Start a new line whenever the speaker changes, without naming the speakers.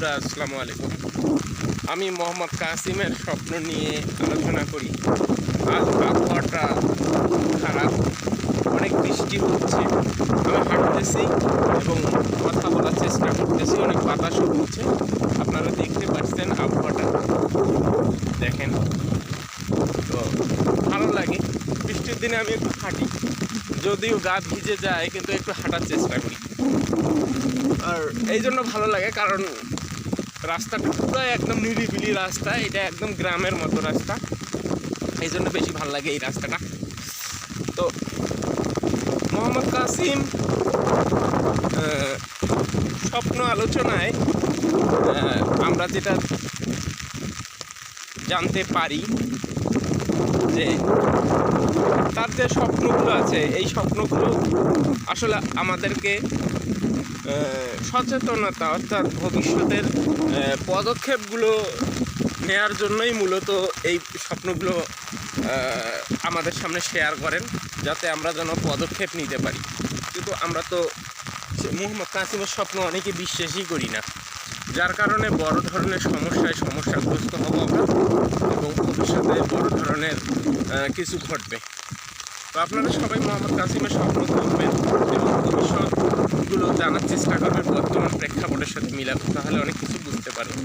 বন্ধুরা আসসালামু আলাইকুম। আমি মোহাম্মদ কাসিমের স্বপ্ন নিয়ে আলোচনা করি। আজ আবহাওয়াটা খারাপ, অনেক বৃষ্টি হচ্ছে। আমি হাঁটতেছি এবং কথা বলার চেষ্টা করতেছি, অনেক বাতাসও হচ্ছে। আপনারা দেখতে পাচ্ছেন আবহাওয়াটা, দেখেন তো ভালো লাগে। বৃষ্টির দিনে আমি একটু হাঁটি, যদিও গা ভিজে যায় কিন্তু একটু হাঁটার চেষ্টা করি। আর এই জন্য ভালো লাগে কারণ রাস্তাটা পুরো একদম নিরিবিলি রাস্তা, এটা একদম গ্রামের মতো রাস্তা, এই জন্য বেশি ভালো লাগে এই রাস্তাটা। তো মোহাম্মদ কাসিম স্বপ্ন আলোচনায় আমরা যেটা জানতে পারি যে তার যে স্বপ্নগুলো আছে, এই স্বপ্নগুলো আসলে আমাদেরকে সচেতনতা অর্থাৎ ভবিষ্যতের পদক্ষেপগুলো নেয়ার জন্যই মূলত এই স্বপ্নগুলো আমাদের সামনে শেয়ার করেন, যাতে আমরা যেন পদক্ষেপ নিতে পারি। কিন্তু আমরা তো মোহাম্মদ কাসিমের স্বপ্ন অনেকে বিশ্বাসই করি না, যার কারণে বড় ধরনের সমস্যাগ্রস্ত হব আমরা এবং ভবিষ্যতে বড় ধরনের কিছু ঘটবে। তো আপনারা সবাই মোহাম্মদ কাসিমের স্বপ্ন করবেন এবং ভবিষ্যৎগুলো জানার চেষ্টা করবেন বর্তমান প্রেক্ষাপটের সাথে মিলাতে, তাহলে অনেক কিছু বুঝতে পারবেন।